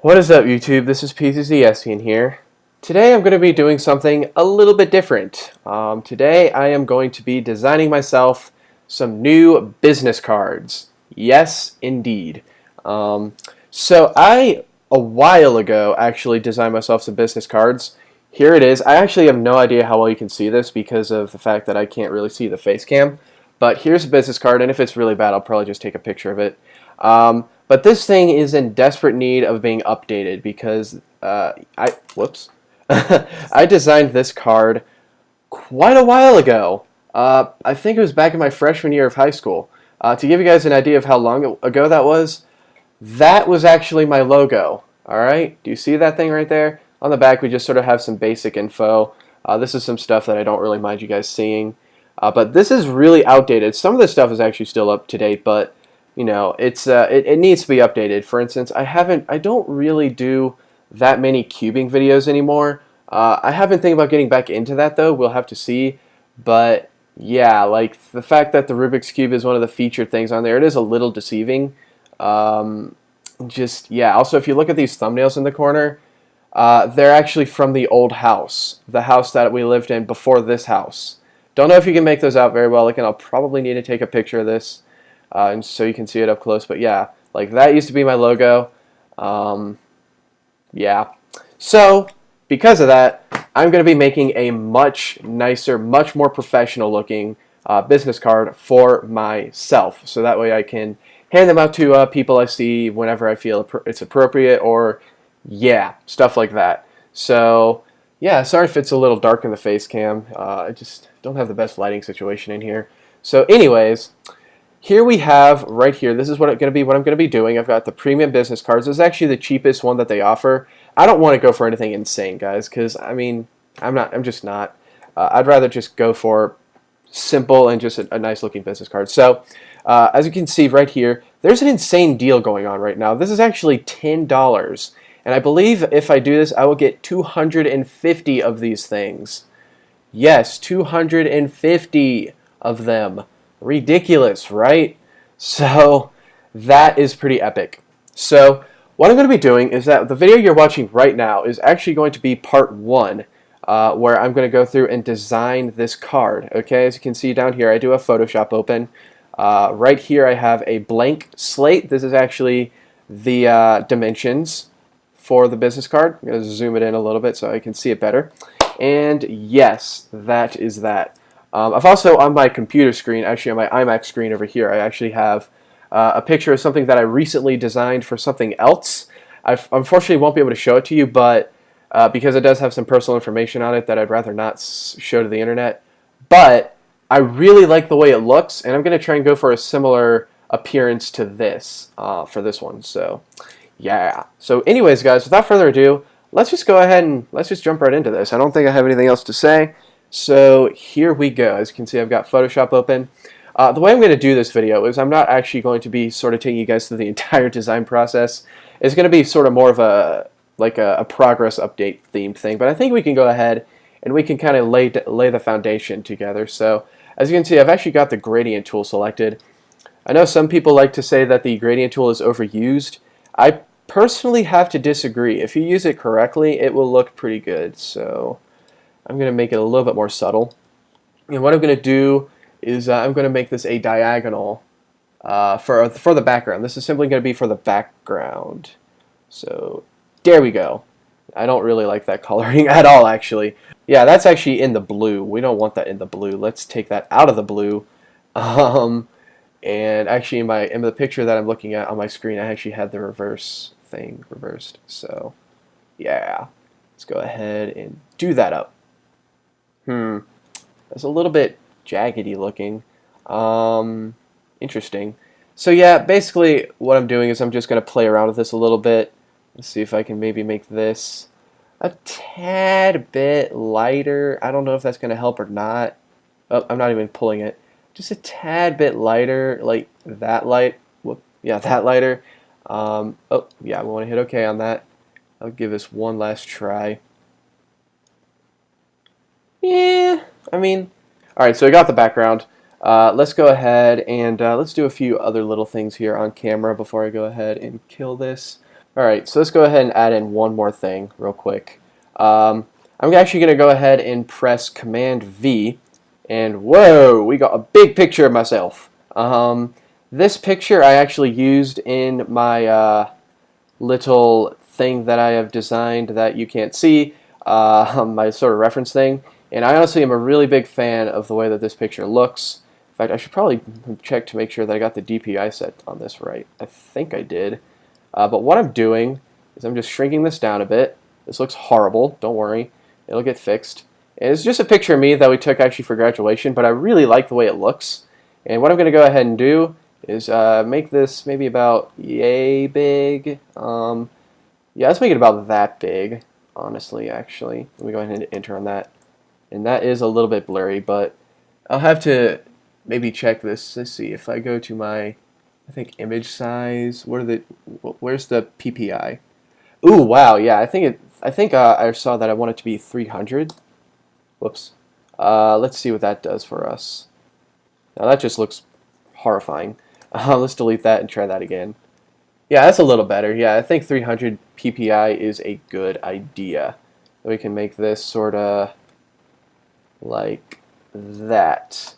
What is up, YouTube? This is PCCSian here. Today I'm going to be doing something a little bit different. Today I am going to be designing myself some new business cards. Yes, indeed. So I, a while ago, actually designed myself some business cards. Here it is. I actually have no idea how well you can see this because of the fact that I can't really see the face cam. But here's a business card, and if it's really bad, I'll probably just take a picture of it. But this thing is in desperate need of being updated because I designed this card quite a while ago. I think it was back in my freshman year of high school. To give you guys an idea of how long ago that was actually my logo. Alright, do you see that thing right there? On the back we just sort of have some basic info. This is some stuff that I don't really mind you guys seeing. But this is really outdated. Some of this stuff is actually still up to date, but you know, it needs to be updated. For instance, I don't really do that many cubing videos anymore. I have been thinking about getting back into that though. We'll have to see. But yeah, like the fact that the Rubik's Cube is one of the featured things on there, it is a little deceiving. Just yeah. Also, if you look at these thumbnails in the corner, they're actually from the old house, the house that we lived in before this house. Don't know if you can make those out very well. Again, I'll probably need to take a picture of this. And so you can see it up close, but yeah, like that used to be my logo. Yeah, so because of that, I'm going to be making a much nicer, much more professional looking business card for myself, so that way I can hand them out to people I see whenever I feel it's appropriate, or yeah, stuff like that. So yeah, sorry if it's a little dark in the face cam. I just don't have the best lighting situation in here. So anyways, here we have right here. This is what I'm going to be doing. I've got the premium business cards. This is actually the cheapest one that they offer. I don't want to go for anything insane, guys, because I mean, I'm just not. I'd rather just go for simple and just a nice looking business card. So, as you can see right here, there's an insane deal going on right now. This is actually $10, and I believe if I do this, I will get 250 of these things. Yes, 250 of them. Ridiculous, right? So that is pretty epic. So what I'm going to be doing is that the video you're watching right now is actually going to be part one, where I'm going to go through and design this card. Okay, as you can see down here, I do have Photoshop open. Right here I have a blank slate. This is actually the dimensions for the business card. I'm going to zoom it in a little bit so I can see it better. And yes, that is that. I've also, on my computer screen, actually on my iMac screen over here, I actually have a picture of something that I recently designed for something else. I unfortunately won't be able to show it to you, but because it does have some personal information on it that I'd rather not show to the internet. But I really like the way it looks, and I'm going to try and go for a similar appearance to this for this one. So yeah. So anyways, guys, without further ado, let's just go ahead and let's just jump right into this. I don't think I have anything else to say. So here we go. As you can see, I've got Photoshop open. The way I'm going to do this video is I'm not actually going to be sort of taking you guys through the entire design process. It's going to be sort of more of a progress update themed thing. But I think we can go ahead and we can kind of lay the foundation together. So as you can see, I've actually got the gradient tool selected. I know some people like to say that the gradient tool is overused. I personally have to disagree. If you use it correctly, it will look pretty good. So I'm going to make it a little bit more subtle. And what I'm going to do is I'm going to make this a diagonal for the background. This is simply going to be for the background. So there we go. I don't really like that coloring at all, actually. Yeah, that's actually in the blue. We don't want that in the blue. Let's take that out of the blue. And actually in the picture that I'm looking at on my screen, I actually had the reverse thing reversed. So yeah, let's go ahead and do that up. That's a little bit jaggedy looking. Interesting. So yeah, basically what I'm doing is I'm just going to play around with this a little bit. Let's see if I can maybe make this a tad bit lighter. I don't know if that's going to help or not. Oh, I'm not even pulling it. Just a tad bit lighter, like that light. Whoop, yeah, that lighter. Oh, yeah, I want to hit OK on that. I'll give this one last try. Yeah, I mean, alright, so I got the background. Let's go ahead and let's do a few other little things here on camera before I go ahead and kill this. Alright, so let's go ahead and add in one more thing real quick. I'm actually going to go ahead and press Command V, and whoa, we got a big picture of myself. This picture I actually used in my little thing that I have designed that you can't see, my sort of reference thing, and I honestly am a really big fan of the way that this picture looks. In fact, I should probably check to make sure that I got the DPI set on this right. I think I did. But what I'm doing is I'm just shrinking this down a bit. This looks horrible. Don't worry. It'll get fixed. And it's just a picture of me that we took actually for graduation, but I really like the way it looks. And what I'm going to go ahead and do is make this maybe about yay big. Yeah, let's make it about that big, honestly, actually. Let me go ahead and enter on that. And that is a little bit blurry, but I'll have to maybe check this. Let's see if I go to my, I think, image size. Where's the PPI? Ooh, wow, yeah. I think I saw that I want it to be 300. Whoops. Let's see what that does for us. Now that just looks horrifying. Let's delete that and try that again. Yeah, that's a little better. Yeah, I think 300 PPI is a good idea. We can make this sort of like that.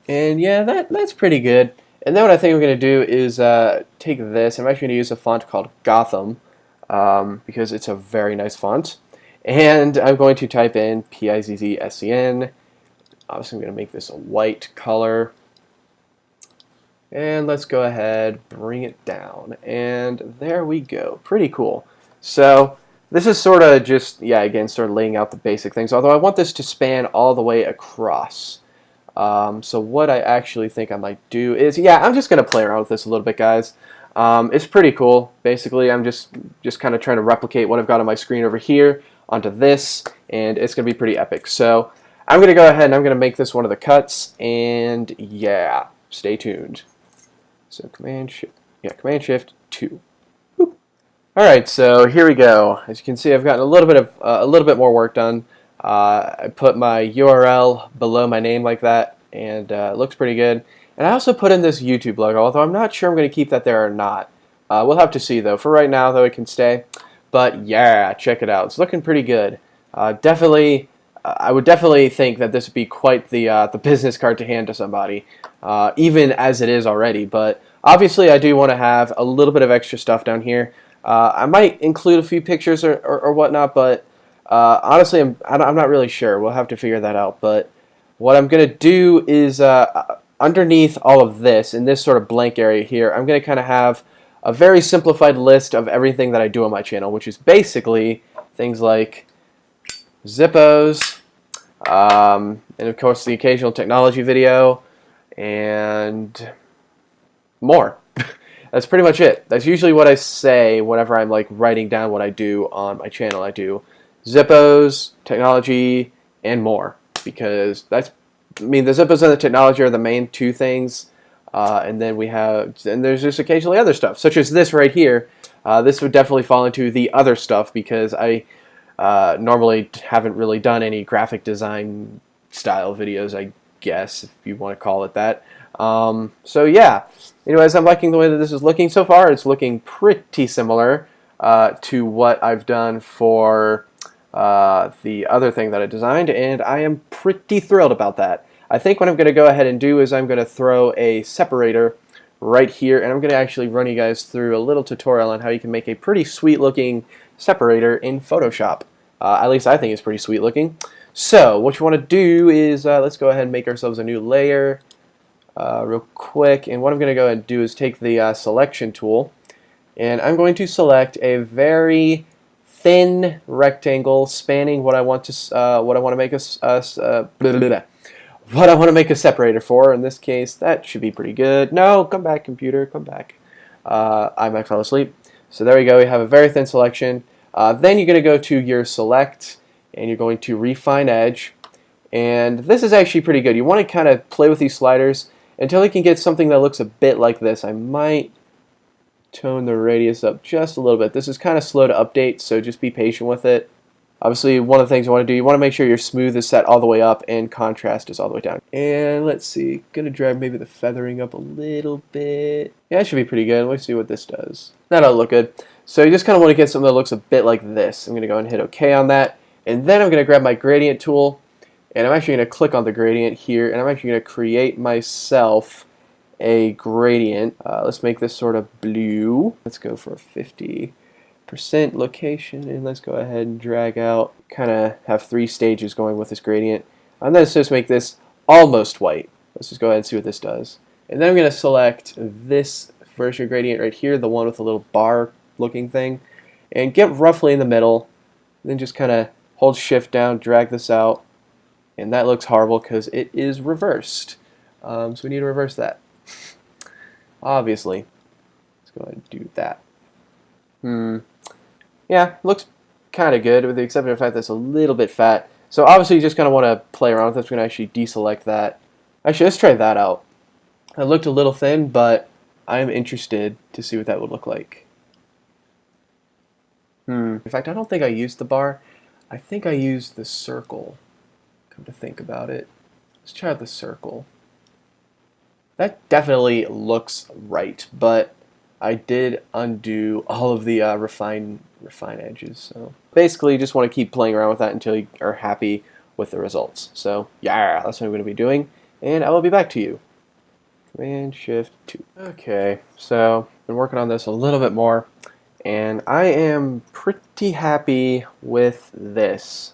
And yeah, that's pretty good. And then what I think I'm going to do is take this. I'm actually going to use a font called Gotham because it's a very nice font. And I'm going to type in PIZZSCN. Obviously, I'm going to make this a white color. And let's go ahead, bring it down. And there we go. Pretty cool. So this is sort of just, yeah, again, sort of laying out the basic things. Although I want this to span all the way across. So what I actually think I might do is, yeah, I'm just going to play around with this a little bit, guys. It's pretty cool. Basically, I'm just kind of trying to replicate what I've got on my screen over here onto this, and it's going to be pretty epic. So I'm going to go ahead and I'm going to make this one of the cuts, and yeah, stay tuned. So Command Shift 2. Boop. All right, so here we go. As you can see, I've gotten a little bit more work done. I put my URL below my name like that, and it looks pretty good. And I also put in this YouTube logo, although I'm not sure I'm going to keep that there or not. We'll have to see, though. For right now, though, it can stay. But yeah, check it out. It's looking pretty good. Definitely, I would definitely think that this would be quite the business card to hand to somebody, even as it is already. But obviously, I do want to have a little bit of extra stuff down here. I might include a few pictures or whatnot, but honestly, I'm not really sure. We'll have to figure that out. But what I'm going to do is underneath all of this, in this sort of blank area here, I'm going to kind of have a very simplified list of everything that I do on my channel, which is basically things like Zippos, and of course the occasional technology video, and more. That's pretty much it. That's usually what I say whenever I'm like writing down what I do on my channel. I do Zippos, technology, and more, because the Zippos and the technology are the main two things, and then there's just occasionally other stuff, such as this right here. This would definitely fall into the other stuff because I normally haven't really done any graphic design style videos, I guess, if you want to call it that. So yeah, anyways, I'm liking the way that this is looking so far. It's looking pretty similar to what I've done for the other thing that I designed, and I am pretty thrilled about that. I think what I'm going to go ahead and do is I'm going to throw a separator right here, and I'm going to actually run you guys through a little tutorial on how you can make a pretty sweet looking separator in Photoshop. At least I think it's pretty sweet looking. So what you want to do is let's go ahead and make ourselves a new layer real quick, and what I'm going to go ahead and do is take the selection tool, and I'm going to select a very thin rectangle spanning what I want to make a separator for. In this case, that should be pretty good. No, come back, computer, come back. I might fall asleep. So there we go. We have a very thin selection. Then you're going to go to your select, and you're going to refine edge. And this is actually pretty good. You want to kind of play with these sliders until you can get something that looks a bit like this. I might tone the radius up just a little bit. This is kind of slow to update, so just be patient with it. Obviously, one of the things you want to do, you want to make sure your smooth is set all the way up and contrast is all the way down. And let's see, gonna drag maybe the feathering up a little bit. Yeah, it should be pretty good. Let's see what this does. That'll look good. So you just kind of want to get something that looks a bit like this. I'm going to go and hit OK on that. And then I'm going to grab my gradient tool. And I'm actually going to click on the gradient here. And I'm actually going to create myself a gradient. Let's make this sort of blue. Let's go for a 50% location. And let's go ahead and drag out. Kind of have 3 stages going with this gradient. And then let's just make this almost white. Let's just go ahead and see what this does. And then I'm going to select this version gradient right here, the one with the little bar looking thing, and get roughly in the middle. And then just kind of hold shift down, drag this out, and that looks horrible because it is reversed. So we need to reverse that. Obviously. Let's go ahead and do that. Yeah, looks kind of good with the exception of the fact that it's a little bit fat. So obviously you just kind of want to play around with this. We're going to actually deselect that. Actually, let's try that out. It looked a little thin, but I'm interested to see what that would look like. In fact, I don't think I used the bar. I think I used the circle. Come to think about it. Let's try out the circle. That definitely looks right, but I did undo all of the refine edges. So basically, you just want to keep playing around with that until you are happy with the results. So yeah, that's what I'm going to be doing, and I will be back to you. Command Shift 2. Okay, so I've been working on this a little bit more, and I am pretty happy with this.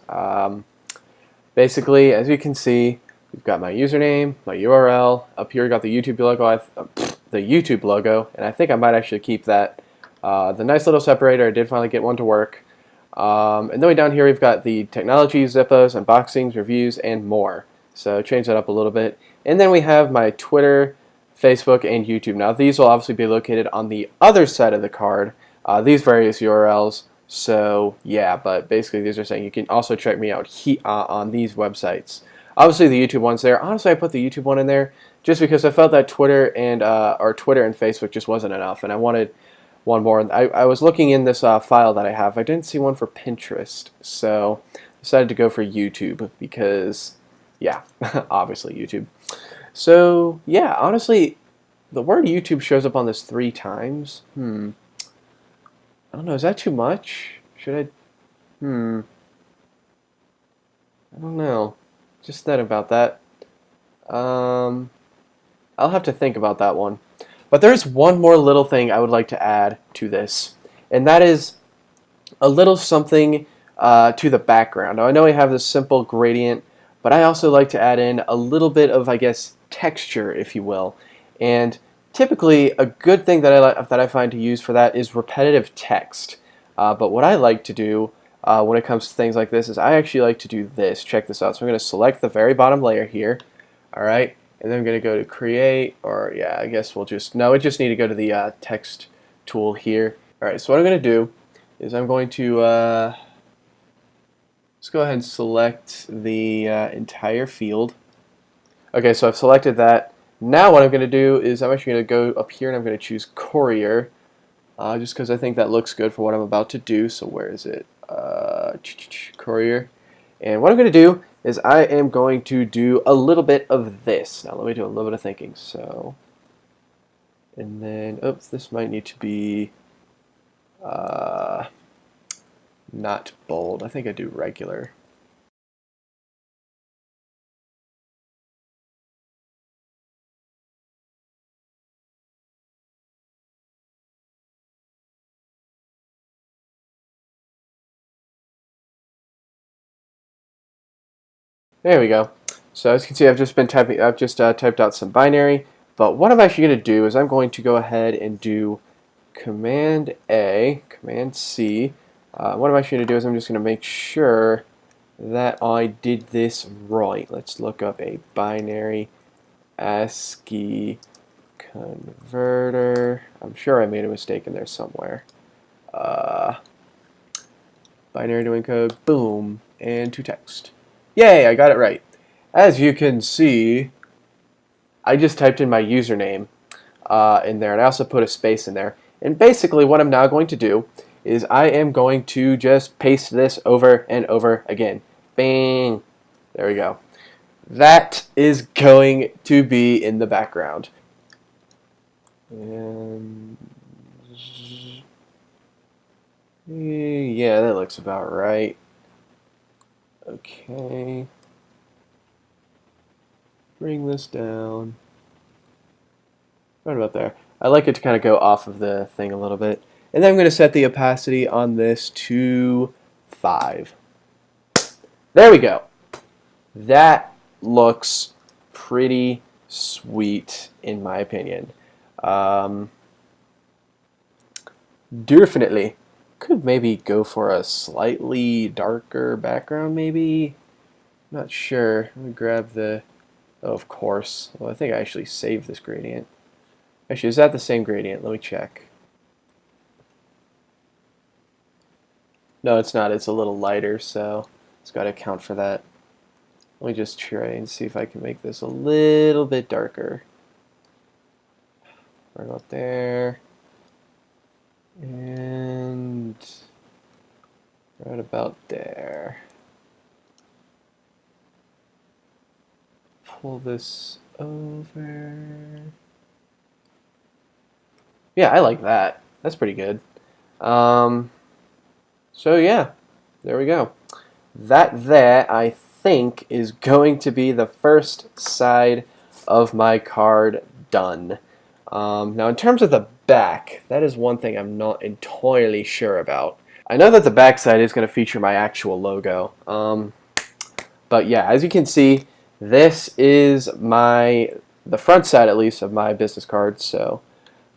Basically, as you can see, we've got my username, my URL. Up here, we got the YouTube logo, and I think I might actually keep that. The nice little separator. I did finally get one to work. And then down here, we've got the technology, zippos, unboxings, reviews, and more. So change that up a little bit. And then we have my Twitter, Facebook, and YouTube. Now these will obviously be located on the other side of the card, these various URLs. So yeah, but basically these are saying you can also check me out on these websites. Obviously the YouTube one's there. Honestly, I put the YouTube one in there just because I felt that Twitter and Facebook just wasn't enough, and I wanted one more. I was looking in this file that I have. I didn't see one for Pinterest, so I decided to go for YouTube because, yeah, obviously YouTube. So yeah, honestly, the word YouTube shows up on this 3 times. I don't know. Is that too much? Should I? I don't know. Just thought about that. I'll have to think about that one. But there's one more little thing I would like to add to this, and that is a little something to the background. Now I know I have this simple gradient, but I also like to add in a little bit of, I guess, texture, if you will. And typically, a good thing that I find to use for that is repetitive text. But what I like to do when it comes to things like this is I actually like to do this. Check this out. So I'm going to select the very bottom layer here. All right. And then I'm going to go to create, or yeah, I guess we'll just, no, we just need to go to the text tool here. All right. So what I'm going to do is I'm going to, let's go ahead and select the entire field. Okay. So I've selected that. Now what I'm going to do is I'm actually going to go up here and I'm going to choose Courier, just because I think that looks good for what I'm about to do. So where is it? Courier. And what I'm going to do is I am going to do a little bit of this. Now let me do a little bit of thinking. So, and then, oops, this might need to be not bold. I think I do regular. There we go. So as you can see, I've just been typing. I've just typed out some binary. But what I'm actually going to do is I'm going to go ahead and do Command A, Command C. What I'm actually going to do is I'm just going to make sure that I did this right. Let's look up a binary ASCII converter. I'm sure I made a mistake in there somewhere. Binary to encode, boom, and to text. Yay, I got it right. As you can see, I just typed in my username in there, and I also put a space in there. And basically what I'm now going to do is I am going to just paste this over and over again. Bang! There we go. That is going to be in the background. And Yeah, that looks about right. Okay. Bring this down. Right about there. I like it to kind of go off of the thing a little bit. And then I'm going to set the opacity on this to 5. There we go. That looks pretty sweet in my opinion. Definitely. Could maybe go for a slightly darker background maybe. Not sure. Let me grab the... Oh, of course. Well, I think I actually saved this gradient. Actually, is that the same gradient? Let me check. No, it's not. It's a little lighter, so it's got to account for that. Let me just try and see if I can make this a little bit darker. Right about there. And right about there. Pull this over. Yeah, I like that. That's pretty good. So yeah, there we go. That I think is going to be the first side of my card done. Now in terms of the back, that is one thing I'm not entirely sure about. I know that the back side is going to feature my actual logo. But yeah, as you can see, this is the front side at least of my business card, so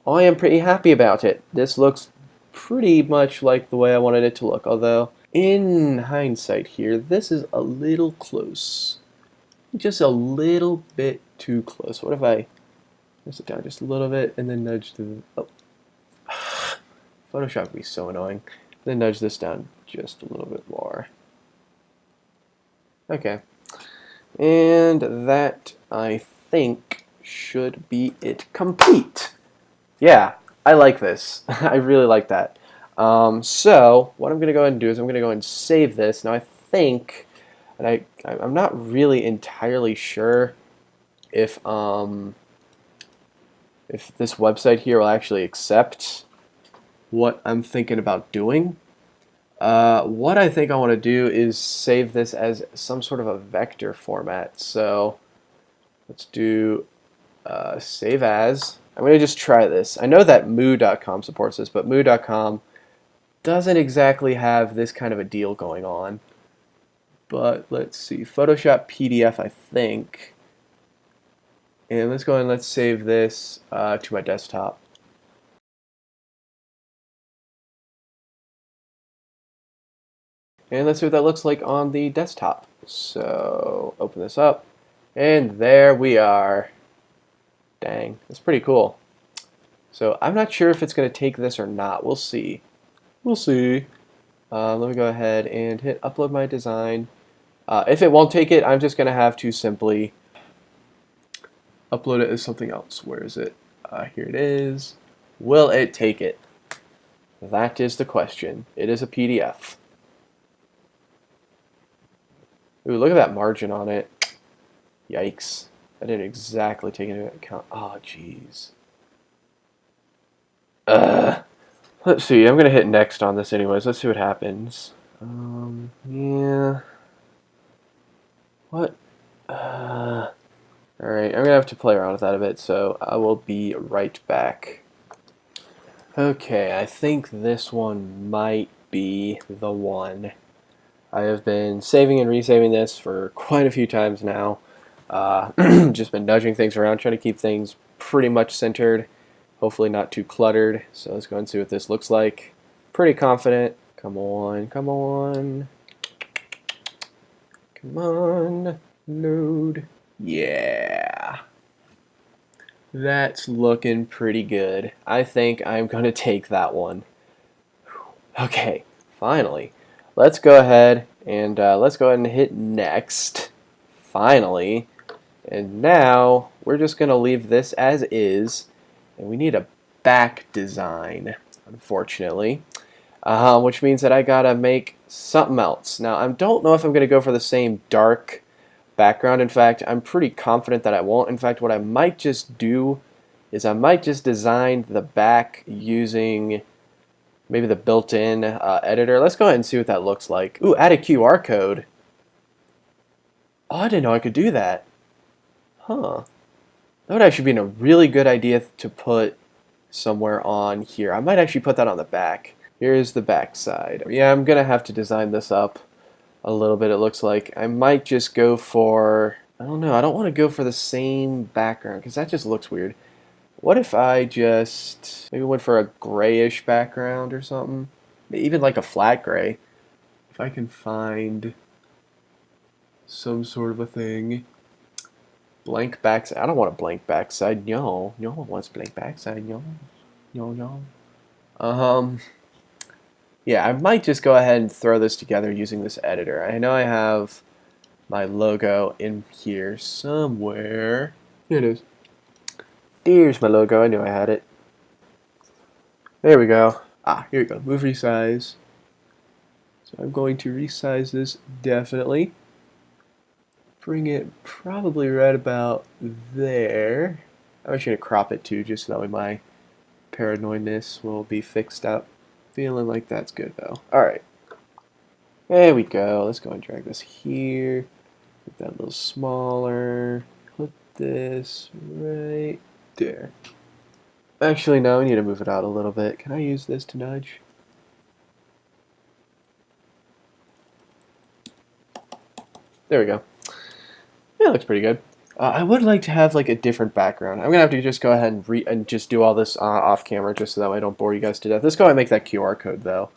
I am pretty happy about it. This looks pretty much like the way I wanted it to look, although in hindsight here, this is a little close. Just a little bit too close. What if I press it down just a little bit and then nudge the... Oh. Photoshop would be so annoying. Then nudge this down just a little bit more. Okay. And that, I think, should be it complete. Yeah, I like this. I really like that. So what I'm going to go ahead and do is I'm going to go and save this. Now I think, and I'm not really entirely sure if this website here will actually accept what I'm thinking about doing. What I think I want to do is save this as some sort of a vector format. So let's do save as. I'm going to just try this. I know that moo.com supports this, but moo.com doesn't exactly have this kind of a deal going on. But let's see, Photoshop PDF, I think. And let's go and let's save this to my desktop. And let's see what that looks like on the desktop. So open this up, and there we are. Dang, that's pretty cool. So I'm not sure if it's going to take this or not. We'll see. We'll see. Let me go ahead and hit upload my design. If it won't take it, I'm just going to have to simply upload it as something else. Where is it? Here it is. Will it take it? That is the question. It is a PDF. Ooh, look at that margin on it. Yikes. I didn't exactly take into account. Oh, jeez. Let's see. I'm going to hit next on this anyways. Let's see what happens. Yeah. What? Alright, I'm going to have to play around with that a bit, so I will be right back. Okay, I think this one might be the one. I have been saving and resaving this for quite a few times now. Just been nudging things around, trying to keep things pretty much centered. Hopefully not too cluttered. So let's go and see what this looks like. Pretty confident. Come on, come on. Come on. Load. Yeah. That's looking pretty good. I think I'm going to take that one. Okay, finally. Let's go ahead and hit next. Finally. And now we're just going to leave this as is. And we need a back design, unfortunately. Which means that I got to make something else. Now, I don't know if I'm going to go for the same dark background. In fact, I'm pretty confident that I won't. In fact, what I might just do is I might just design the back using maybe the built-in editor. Let's go ahead and see what that looks like. Ooh, add a QR code. Oh, I didn't know I could do that. Huh. That would actually be a really good idea to put somewhere on here. I might actually put that on the back. Here's the back side. Yeah, I'm gonna have to design this up a little bit, it looks like. I might just go for, I don't know, I don't want to go for the same background because that just looks weird. What if I just maybe went for a grayish background or something? Even like a flat gray. If I can find some sort of a thing. Blank backside. I don't want a blank backside. No. No one wants blank backside. No. No, no. Yeah, I might just go ahead and throw this together using this editor. I know I have my logo in here somewhere. Here it is. Here's my logo. I knew I had it. There we go. Ah, here we go. Move resize. So I'm going to resize this definitely. Bring it probably right about there. I'm actually going to crop it too, just so that way my paranoidness will be fixed up. Feeling like that's good though. Alright. There we go. Let's go and drag this here. Make that a little smaller. Put this right there. Actually, no, we need to move it out a little bit. Can I use this to nudge? There we go. Yeah, it looks pretty good. I would like to have like a different background. I'm gonna have to just go ahead and just do all this off camera, just so that way I don't bore you guys to death. Let's go ahead and make that QR code though.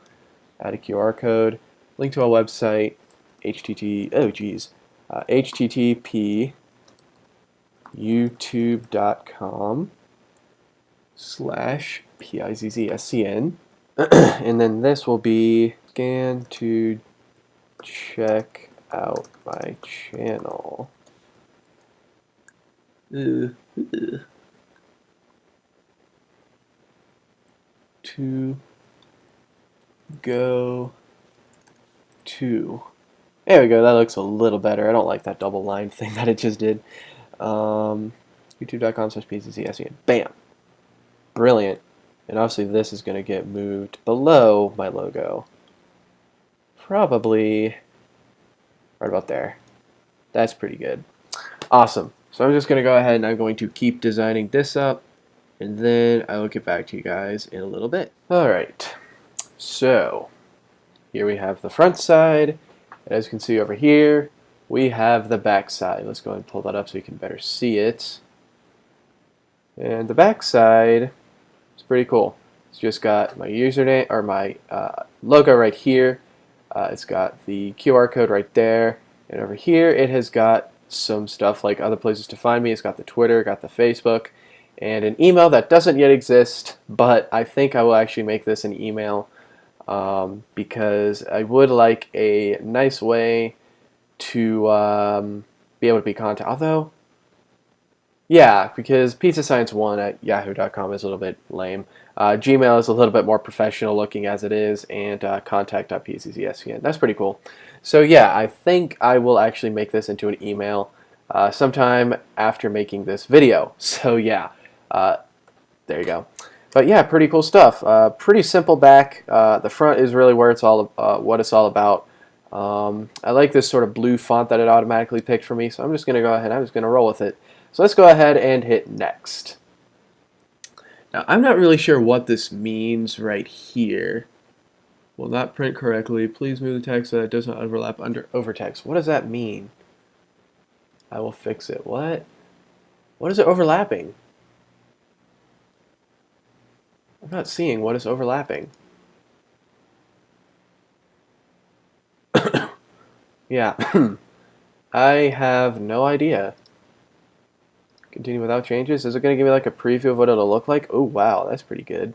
Add a QR code. Link to our website. http youtube.com/pizzscn. And then this will be scan to check out my channel. To go to. There we go. That looks a little better. I don't like that double line thing that it just did. YouTube.com/PCCSEN. Bam. Brilliant. And obviously this is going to get moved below my logo. Probably right about there. That's pretty good. Awesome. So I'm just going to go ahead and I'm going to keep designing this up, and then I will get back to you guys in a little bit. Alright. So here we have the front side. As you can see over here, we have the back side. Let's go ahead and pull that up so you can better see it. And the back side is pretty cool. It's just got my username or my logo right here. It's got the QR code right there. And over here, it has got some stuff like other places to find me. It's got the Twitter, got the Facebook, and an email that doesn't yet exist, but I think I will actually make this an email because I would like a nice way to be able to be contacted. Although, yeah, because pizzascience1@yahoo.com is a little bit lame. Gmail is a little bit more professional looking as it is, and contact.pccscn. That's pretty cool. So yeah, I think I will actually make this into an email sometime after making this video. So yeah, there you go. But yeah, pretty cool stuff. Pretty simple back. The front is really where it's all what it's all about. I like this sort of blue font that it automatically picked for me, so I'm just going to go ahead. I'm just going to roll with it. So let's go ahead and hit next. Now, I'm not really sure what this means right here. Will not print correctly. Please move the text so that it does not overlap under overtext. What does that mean? I will fix it. What? What is it overlapping? I'm not seeing what is overlapping. Yeah. I have no idea. Continue without changes. Is it going to give me like a preview of what it'll look like? Oh, wow. That's pretty good.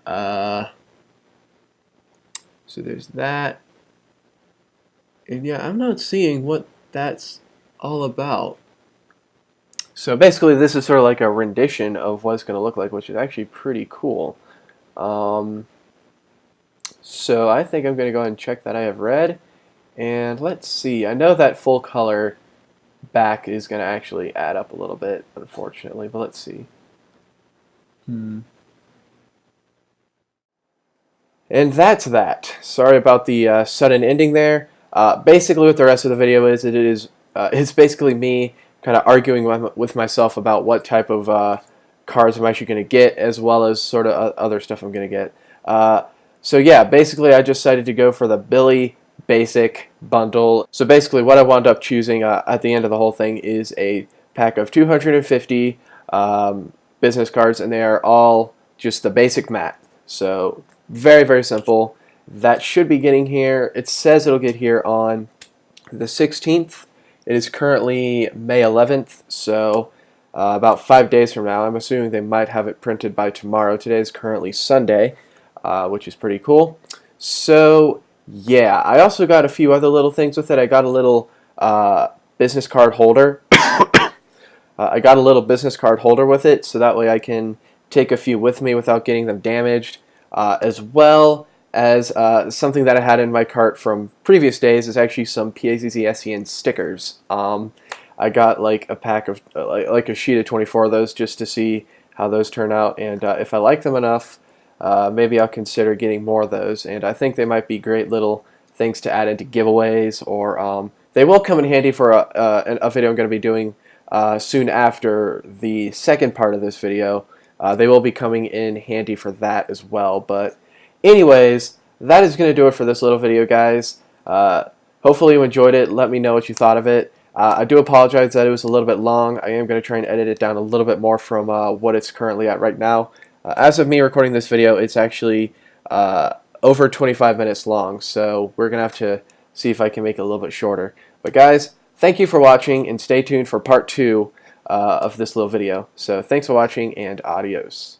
So there's that. And yeah, I'm not seeing what that's all about. So basically this is sort of like a rendition of what it's going to look like, which is actually pretty cool. So I think I'm going to go ahead and check that I have read. And let's see. I know that full color back is going to actually add up a little bit, unfortunately, but let's see. And that's that. Sorry about the sudden ending there. Basically, what the rest of the video is, it's basically me kind of arguing with myself about what type of cars I'm actually going to get, as well as sort of other stuff I'm going to get. So yeah, basically, I just decided to go for the Billy Basic bundle. So basically, what I wound up choosing at the end of the whole thing is a pack of 250 business cards, and they are all just the basic mat. So very, very simple. That should be getting here. It says it'll get here on the 16th. It is currently May 11th, so about 5 days from now. I'm assuming they might have it printed by tomorrow. Today is currently Sunday, which is pretty cool. So yeah, I also got a few other little things with it. I got a little business card holder. I got a little business card holder with it, so that way I can take a few with me without getting them damaged, as well as something that I had in my cart from previous days is actually some PAZZSEN stickers. I got like a pack of like a sheet of 24 of those just to see how those turn out, and if I like them enough, maybe I'll consider getting more of those. And I think they might be great little things to add into giveaways, or they will come in handy for a video I'm going to be doing soon after the second part of this video. They will be coming in handy for that as well. But anyways, that is going to do it for this little video, guys. Hopefully you enjoyed it. Let me know what you thought of it. I do apologize that it was a little bit long. I am going to try and edit it down a little bit more from what it's currently at right now. As of me recording this video, it's actually over 25 minutes long, so we're going to have to see if I can make it a little bit shorter. But guys, thank you for watching, and stay tuned for part 2 of this little video. So thanks for watching, and adios.